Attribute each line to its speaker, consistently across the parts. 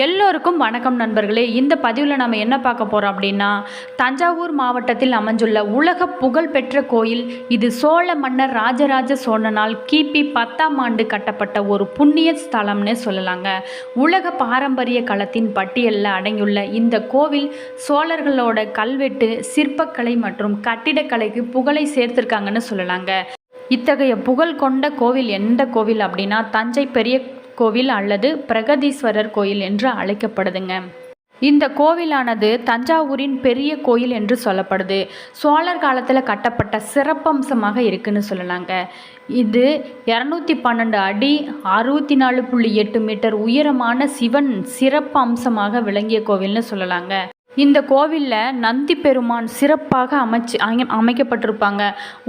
Speaker 1: எல்லோருக்கும் வணக்கம் நண்பர்களே. இந்த பதிவில் நம்ம என்ன பார்க்க போகிறோம் அப்படின்னா, தஞ்சாவூர் மாவட்டத்தில் அமைஞ்சுள்ள உலக புகழ்பெற்ற கோயில். இது சோழ மன்னர் ராஜராஜ சோழனால் கிபி 10ஆம் ஆண்டு கட்டப்பட்ட ஒரு புண்ணிய ஸ்தலம்னு சொல்லலாங்க. உலக பாரம்பரிய களத்தின் பட்டியலில் அடங்கியுள்ள இந்த கோவில் சோழர்களோட கல்வெட்டு, சிற்பக்கலை மற்றும் கட்டிடக்கலைக்கு புகழை சேர்த்திருக்காங்கன்னு சொல்லலாங்க. இத்தகைய புகழ் கொண்ட கோவில் எந்த கோவில் அப்படின்னா, தஞ்சை பெரிய கோவில் அல்லது பிரகதீஸ்வரர் கோயில் என்று அழைக்கப்படுதுங்க. இந்த கோவிலானது தஞ்சாவூரின் பெரிய கோயில் என்று சொல்லப்படுது. சோழர் காலத்தில் கட்டப்பட்ட சிறப்பம்சமாக இருக்குன்னு சொல்லலாங்க. இது 212 அடி 64.8 மீட்டர் உயரமான சிவன் சிறப்பு அம்சமாக விளங்கிய கோவில்னு சொல்லலாங்க. இந்த கோவிலில் நந்தி பெருமான் சிறப்பாக அமைக்கப்பட்டிருப்பாங்க.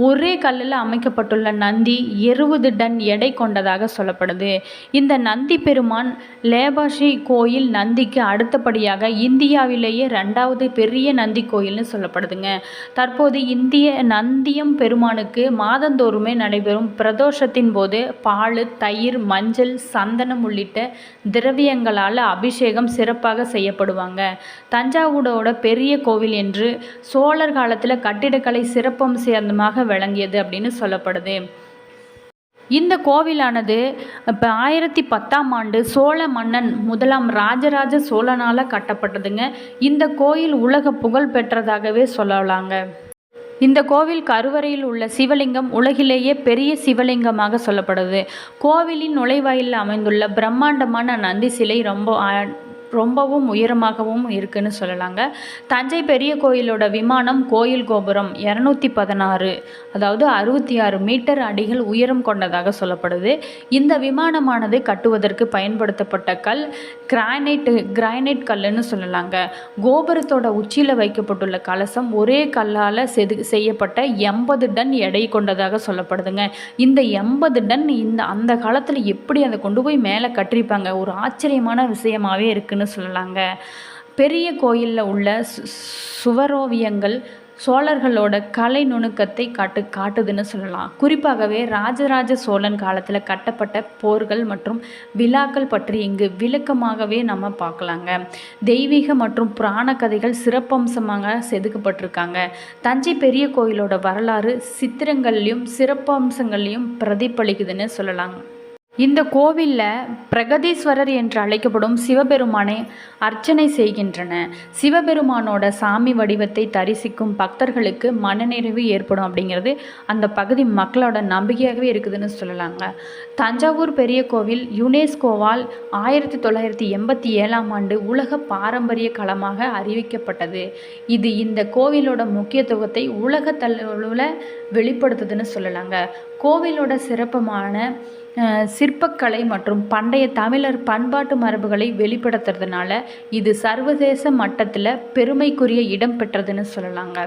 Speaker 1: ஒரே கல்லில் அமைக்கப்பட்டுள்ள நந்தி 20 டன் எடை கொண்டதாக சொல்லப்படுது. இந்த நந்தி பெருமான் லேபாஷி கோயில் நந்திக்கு அடுத்தபடியாக இந்தியாவிலேயே 2வது பெரிய நந்தி கோயில்னு சொல்லப்படுதுங்க. தற்போது இந்திய நந்தியம் பெருமானுக்கு மாதந்தோறுமே நடைபெறும் பிரதோஷத்தின் போது பால், தயிர், மஞ்சள், சந்தனம் உள்ளிட்ட திரவியங்களால் அபிஷேகம் சிறப்பாக செய்யப்படுவாங்க. தஞ்சாவூரோட பெரிய கோவில் என்று சோழர் காலத்தில் கட்டிடக்கலை சிறப்பம்சமாக விளங்கியது அப்படின்னு சொல்லப்படுது. இந்த கோவிலானது இப்போ 1010ஆம் ஆண்டு சோழ மன்னன் 1ஆம் ராஜராஜ சோழனால் கட்டப்பட்டதுங்க. இந்த கோயில் உலக புகழ் பெற்றதாகவே சொல்லலாங்க. இந்த கோவில் கருவறையில் உள்ள சிவலிங்கம் உலகிலேயே பெரிய சிவலிங்கமாக சொல்லப்படுது. கோவிலின் நுழைவாயிலில் அமைந்துள்ள பிரம்மாண்டமான நந்தி சிலை ரொம்பவும் உயரமாகவும் இருக்குன்னு சொல்லலாங்க. தஞ்சை பெரிய கோயிலோட விமானம் கோயில் கோபுரம் 216, அதாவது 66 மீட்டர் அடிகள் உயரம் கொண்டதாக சொல்லப்படுது. இந்த விமானமானது கட்டுவதற்கு பயன்படுத்தப்பட்ட கல் கிரானைட் கல்லுன்னு சொல்லலாங்க. கோபுரத்தோட உச்சியில் வைக்கப்பட்டுள்ள கலசம் ஒரே கல்லால் செய்யப்பட்ட 80 டன் எடை கொண்டதாக சொல்லப்படுதுங்க. இந்த 80 டன் அந்த காலத்தில் எப்படி அதை கொண்டு போய் மேலே கட்டிருப்பாங்க, ஒரு ஆச்சரியமான விஷயமாகவே இருக்குன்னு சொல்லலாங்க. பெரிய கோயிலில் உள்ள சுவரோவியங்கள் சோழர்களோட கலை நுணுக்கத்தை காட்டுதுன்னு சொல்லலாம். குறிப்பாகவே ராஜராஜ சோழன் காலத்தில் கட்டப்பட்ட போர்கள் மற்றும் விழாக்கள் பற்றி இங்கு விளக்கமாகவே நம்ம பார்க்கலாங்க. தெய்வீக மற்றும் புராண கதைகள் சிறப்பம்சமாக செதுக்கப்பட்டிருக்காங்க. தஞ்சை பெரிய கோயிலோட வரலாறு சித்திரங்கள்லையும் சிறப்பம்சங்கள்லையும் பிரதிபலிக்குதுன்னு சொல்லலாங்க. இந்த கோவிலில் பிரகதீஸ்வரர் என்று அழைக்கப்படும் சிவபெருமானை அர்ச்சனை செய்கின்றன. சிவபெருமானோட சாமி வடிவத்தை தரிசிக்கும் பக்தர்களுக்கு மனநிறைவு ஏற்படும் அப்படிங்கிறது அந்த பகுதி மக்களோட நம்பிக்கையாகவே இருக்குதுன்னு சொல்லலாங்க. தஞ்சாவூர் பெரிய கோவில் யுனெஸ்கோவால் 1987ஆம் ஆண்டு உலக பாரம்பரிய களமாக அறிவிக்கப்பட்டது. இது இந்த கோவிலோட முக்கியத்துவத்தை உலக தளவில் வெளிப்படுத்துதுன்னு சொல்லலாங்க. கோவிலோட சிறப்பமான சிற்பக்கலை மற்றும் பண்டைய தமிழர் பண்பாட்டு மரபுகளை வெளிப்படுத்துறதுனால இது சர்வதேச மட்டத்தில் பெருமைக்குரிய இடம் பெற்றதுன்னு சொல்லலாங்க.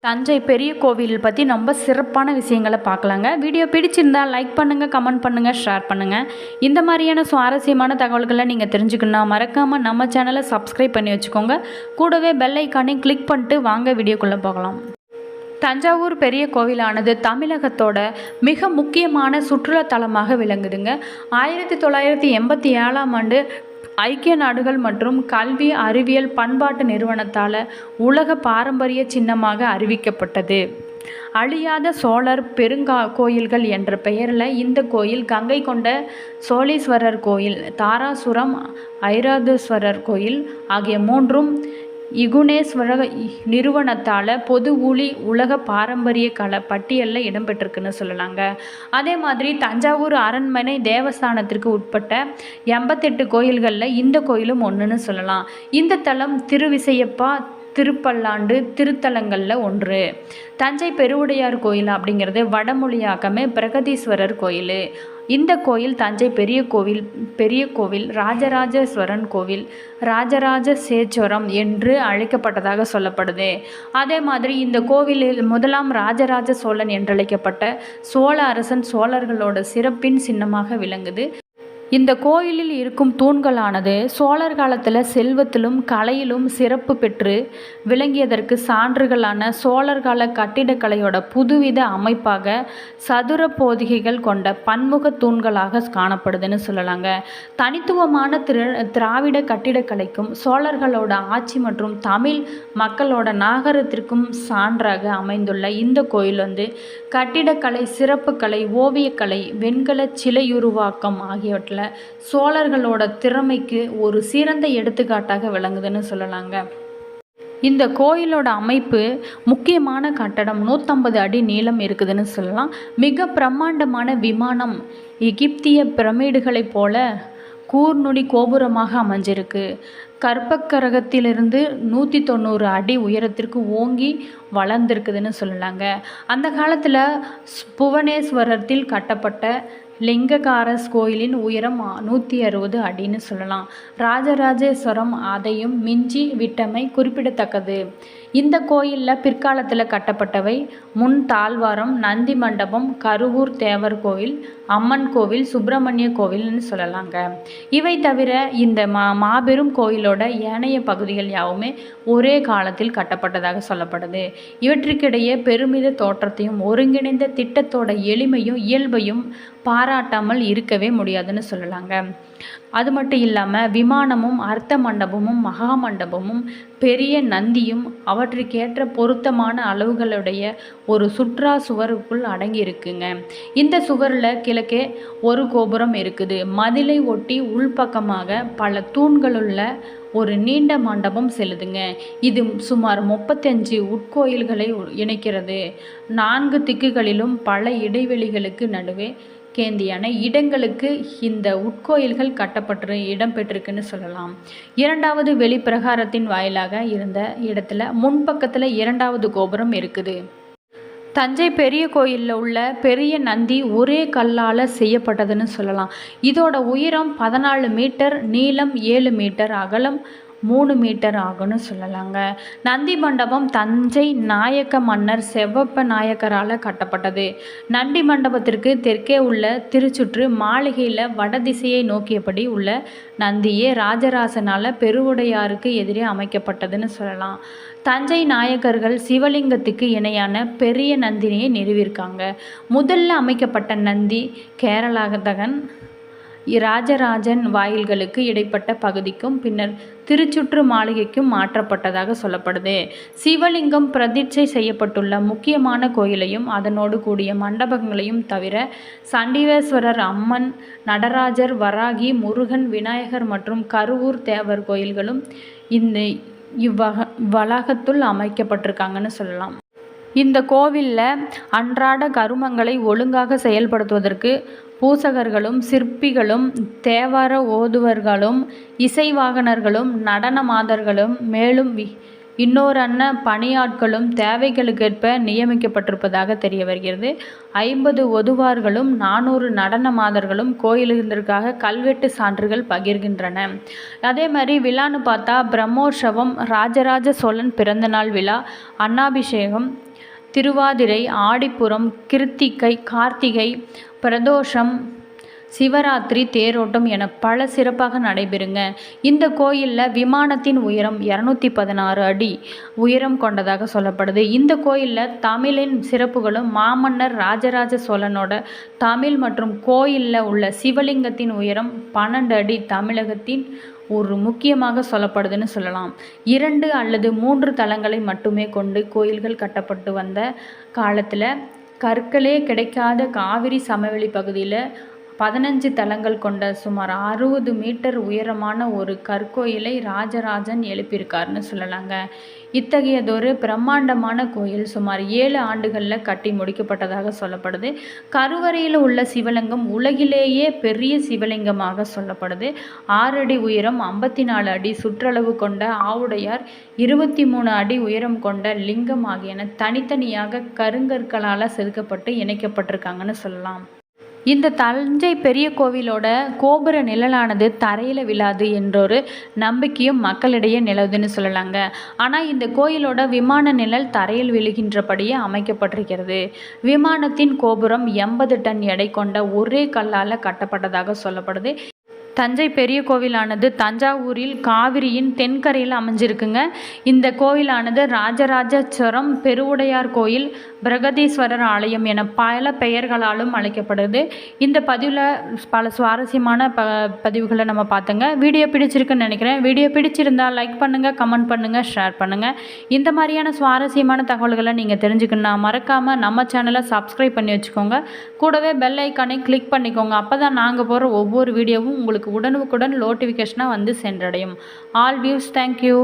Speaker 1: தஞ்சை பெரிய கோவில் பற்றி ரொம்ப சிறப்பான விஷயங்களை பார்க்கலாங்க. வீடியோ பிடிச்சிருந்தால் லைக் பண்ணுங்கள், கமெண்ட் பண்ணுங்கள், ஷேர் பண்ணுங்கள். இந்த மாதிரியான சுவாரஸ்யமான தகவல்களை நீங்கள் தெரிஞ்சுக்கணும் மறக்காமல் நம்ம சேனலை சப்ஸ்கிரைப் பண்ணி வச்சுக்கோங்க. கூடவே பெல் ஐக்கானையும் கிளிக் பண்ணிட்டு வாங்க வீடியோக்குள்ளே போகலாம். தஞ்சாவூர் பெரிய கோவிலானது தமிழகத்தோட மிக முக்கியமான சுற்றுலா தலமாக விளங்குதுங்க. 1987ஆம் ஆண்டு ஐக்கிய நாடுகள் மற்றும் கல்வி, அறிவியல், பண்பாட்டு நிறுவனத்தால் உலக பாரம்பரிய சின்னமாக அறிவிக்கப்பட்டது. அழியாத சோழர் கோயில்கள் என்ற பெயரில் இந்த கோயில் கங்கை கொண்ட சோழீஸ்வரர் கோயில், தாராசுரம் ஐராதேஸ்வரர் கோயில் ஆகிய 3ம் யுனெஸ்கோ நிறுவனத்தால் பொது ஊழி உலக பாரம்பரிய கலை பட்டியலில் இடம்பெற்றிருக்குன்னு சொல்லலாங்க. அதே மாதிரி தஞ்சாவூர் அரண்மனை தேவஸ்தானத்திற்கு உட்பட்ட 88 கோயில்களில் இந்த கோயிலும் ஒன்றுன்னு சொல்லலாம். இந்த தலம் திருவிசையப்பா திருப்பல்லாண்டு திருத்தலங்களில் ஒன்று. தஞ்சை பெருவுடையார் கோயில் அப்படிங்கிறது வடமொழியாக்கமே பிரகதீஸ்வரர் கோயில். இந்த கோயில் தஞ்சை பெரிய கோவில் ராஜராஜேஸ்வரன் கோவில், ராஜராஜசேச்சுரம் என்று அழைக்கப்பட்டதாக சொல்லப்படுது. அதே மாதிரி இந்த கோவிலில் 1ஆம் ராஜராஜ சோழன் என்றழைக்கப்பட்ட சோழ அரசன் சோழர்களோட சிறப்பின் சின்னமாக விளங்குது. இந்த கோயிலில் இருக்கும் தூண்களானது சோழர் காலத்தில் செல்வத்திலும் கலையிலும் சிறப்பு பெற்று விளங்கியதற்கு சான்றுகளான சோழர் கால கட்டிடக்கலையோட புதுவித அமைப்பாக சதுர போதிகைகள் கொண்ட பன்முக தூண்களாக காணப்படுதுன்னு சொல்லலாங்க. தனித்துவமான திராவிட கட்டிடக்கலைக்கும் சோழர்களோட ஆட்சி மற்றும் தமிழ் மக்களோட நாகரிகத்திற்கும் சான்றாக அமைந்துள்ள இந்த கோயில் கட்டிடக்கலை, சிறப்புக்கலை, ஓவியக்கலை, வெண்கல சிலையுருவாக்கம் ஆகியவற்றில் சோழர்களோட திறமைக்கு ஒரு சிறந்த எடுத்துக்காட்டாக விளங்குதுன்னு சொல்லலாங்க. இந்த கோயிலோட அமைப்பு முக்கியமான கட்டடம் 150 அடி நீளம் இருக்குதுன்னு சொல்லலாம். மிக பிரம்மாண்டமான விமானம் எகிப்திய பிரமிடுகளைப் போல கூர்நுனி கோபுரமாக அமைஞ்சிருக்கு. கற்பக்கிரகத்திலிருந்து 190 அடி உயரத்திற்கு ஓங்கி வளர்ந்துருக்குதுன்னு சொல்லலாங்க. அந்த காலத்தில் புவனேஸ்வரத்தில் கட்டப்பட்ட லிங்ககாரஸ் கோயிலின் உயரம் 160 அடின்னு சொல்லலாம். ராஜராஜேஸ்வரம் அதையும் மிஞ்சி விட்டமை குறிப்பிடத்தக்கது. இந்த கோயிலில் பிற்காலத்தில் கட்டப்பட்டவை முன் தாழ்வாரம், நந்தி மண்டபம், கருவூர் தேவர் கோவில், அம்மன் கோவில், சுப்பிரமணிய கோவில்னு சொல்லலாங்க. இவை தவிர இந்த மாபெரும் கோயிலோட ஏனைய பகுதிகள் யாவுமே ஒரே காலத்தில் கட்டப்பட்டதாக சொல்லப்படுது. இவற்றுக்கிடையே பெருமித தோற்றத்தையும் ஒருங்கிணைந்த திட்டத்தோட எளிமையும் இயல்பையும் பாராட்டாமல் இருக்கவே முடியாதுன்னு சொல்லலாங்க. அது மட்டும் இல்லாமல் விமானமும், அர்த்த மண்டபமும், மகா மண்டபமும், பெரிய நந்தியும் அவற்றுக்கேற்ற பொருத்தமான அளவுகளுடைய ஒரு சுற்றா சுவருக்குள் அடங்கி இருக்குங்க. இந்த சுவரில் கிழக்கே ஒரு கோபுரம் இருக்குது. மதிலை ஒட்டி உள்பக்கமாக பல தூண்களுள்ள ஒரு நீண்ட மண்டபம் செல்லுதுங்க. இது சுமார் 35 உட்கோயில்களை இணைக்கிறது. 4 திக்குகளிலும் பல இடைவெளிகளுக்கு நடுவே கேந்தியான இடங்களுக்கு இந்த உட்கோயில்கள் கட்டப்பட்டு இடம்பெற்றிருக்குன்னு சொல்லலாம். இரண்டாவது வெளிப்பிரகாரத்தின் வாயிலாக இருந்த இடத்துல முன்பக்கத்தில் 2வது கோபுரம் இருக்குது. தஞ்சை பெரிய கோயிலில் உள்ள பெரிய நந்தி ஒரே கல்லால் செய்யப்பட்டதுன்னு சொல்லலாம். இதோட உயரம் 14 மீட்டர், நீளம் 7 மீட்டர், அகலம் 3 மீட்டர் ஆகும்னு சொல்லலாங்க. நந்தி மண்டபம் தஞ்சை நாயக்க மன்னர் செவ்வப்ப நாயக்கரால் கட்டப்பட்டது. நந்தி மண்டபத்திற்கு தெற்கே உள்ள திருச்சுற்று மாளிகையில் வடதிசையை நோக்கியபடி உள்ள நந்தியே ராஜராசனால் பெருவுடையாருக்கு எதிரே அமைக்கப்பட்டதுன்னு சொல்லலாம். தஞ்சை நாயக்கர்கள் சிவலிங்கத்துக்கு இணையான பெரிய நந்தினியை நிறுவியிருக்காங்க. முதல்ல அமைக்கப்பட்ட நந்தி கேரளாதகன் ராஜராஜன் வாயில்களுக்கு இடைப்பட்ட பகுதிக்கும் பின்னர் திருச்சுற்று மாளிகைக்கும் மாற்றப்பட்டதாக சொல்லப்படுது. சிவலிங்கம் பிரதிஷ்டை செய்யப்பட்டுள்ள முக்கியமான கோயிலையும் அதனோடு கூடிய மண்டபங்களையும் தவிர சண்டிகேஸ்வரர், அம்மன், நடராஜர், வராகி, முருகன், விநாயகர் மற்றும் கருவூர் தேவர் கோயில்களும் இந்த இவ்வளாகத்துள் அமைக்கப்பட்டிருக்காங்கன்னு சொல்லலாம். இந்த கோவிலில் அன்றாட கருமங்களை ஒழுங்காக செயல்படுத்துவதற்கு பூசகர்களும், சிற்பிகளும், தேவார ஓதுவர்களும், இசைவாகனர்களும், நடன மாதர்களும், மேலும் இன்னொரு பணியாட்களும் தேவைகளுக்கேற்ப நியமிக்கப்பட்டிருப்பதாக தெரிய வருகிறது. 50 ஒதுவார்களும் 400 நடன மாதர்களும் கோயிலுக்காக கல்வெட்டு சான்றுகள் பகிர்கின்றன. அதே மாதிரி விழான்னு பார்த்தா பிரம்மோற்சவம், ராஜராஜ சோழன் பிறந்தநாள் விழா, அன்னாபிஷேகம், திருவாதிரை, ஆடிப்புறம், கிருத்திகை, கார்த்திகை, பிரதோஷம், சிவராத்திரி, தேரோட்டம் என பல சிறப்பாக நடைபெறுங்க. இந்த கோயிலில் விமானத்தின் உயரம் 216 அடி உயரம் கொண்டதாக சொல்லப்படுது. இந்த கோயிலில் தமிழின் சிறப்புகளும் மாமன்னர் ராஜராஜ சோழனோட தமிழ் மற்றும் கோயிலில் உள்ள சிவலிங்கத்தின் உயரம் 12 அடி தமிழகத்தின் ஒரு முக்கியமாக சொல்லப்படுதுன்னு சொல்லலாம். 2 அல்லது 3 தளங்களை மட்டுமே கொண்டு கோயில்கள் கட்டப்பட்டு வந்த காலத்தில் கற்களே கிடைக்காத காவிரி சமவெளி பகுதியில் 15 தளங்கள் கொண்ட சுமார் 60 மீட்டர் உயரமான ஒரு கற்கோயிலை ராஜராஜன் எழுப்பியிருக்காருன்னு சொல்லலாங்க. இத்தகையதொரு பிரம்மாண்டமான கோயில் சுமார் 7 ஆண்டுகளில் கட்டி முடிக்கப்பட்டதாக சொல்லப்படுது. கருவறையில் உள்ள சிவலிங்கம் உலகிலேயே பெரிய சிவலிங்கமாக சொல்லப்படுது. 6 அடி உயரம், 54 அடி சுற்றளவு கொண்ட ஆவுடையார், 23 அடி உயரம் கொண்ட லிங்கம் ஆகியன தனித்தனியாக கருங்கற்களால் செதுக்கப்பட்டு இணைக்கப்பட்டிருக்காங்கன்னு சொல்லலாம். இந்த தஞ்சை பெரிய கோவிலோட கோபுர நிழலானது தரையில் விழாது என்றொரு நம்பிக்கையும் மக்களிடையே நிலவுதுன்னு சொல்லலாங்க. ஆனால் இந்த கோயிலோட விமான நிழல் தரையில் விழுகின்றபடியே அமைக்கப்பட்டிருக்கிறது. விமானத்தின் கோபுரம் 80 டன் எடை கொண்ட ஒரே கல்லால் கட்டப்பட்டதாக சொல்லப்படுது. தஞ்சை பெரிய கோவிலானது தஞ்சாவூரில் காவிரியின் தென்கரையில் அமைஞ்சிருக்குங்க. இந்த கோவிலானது ராஜராஜேஸ்வரம் பெருவுடையார் கோயில், பிரகதீஸ்வரர் ஆலயம் என பல பெயர்களாலும் அழைக்கப்படுது. இந்த பதிவில் பல சுவாரஸ்யமான பதிவுகளை நம்ம பார்த்தோங்க. வீடியோ பிடிச்சிருக்குன்னு நினைக்கிறேன். வீடியோ பிடிச்சிருந்தால் லைக் பண்ணுங்கள், கமெண்ட் பண்ணுங்கள், ஷேர் பண்ணுங்கள். இந்த மாதிரியான சுவாரஸ்யமான தகவல்களை நீங்கள் தெரிஞ்சுக்கணும்னா மறக்காமல் நம்ம சேனலை சப்ஸ்கிரைப் பண்ணி வச்சுக்கோங்க. கூடவே பெல் ஐக்கானை கிளிக் பண்ணிக்கோங்க. அப்போ தான் நாங்கள் போகிற ஒவ்வொரு வீடியோவும் உங்களுக்கு உடனுக்குடன் நோட்டிஃபிகேஷனாக வந்து சென்றடையும். All views, thank you.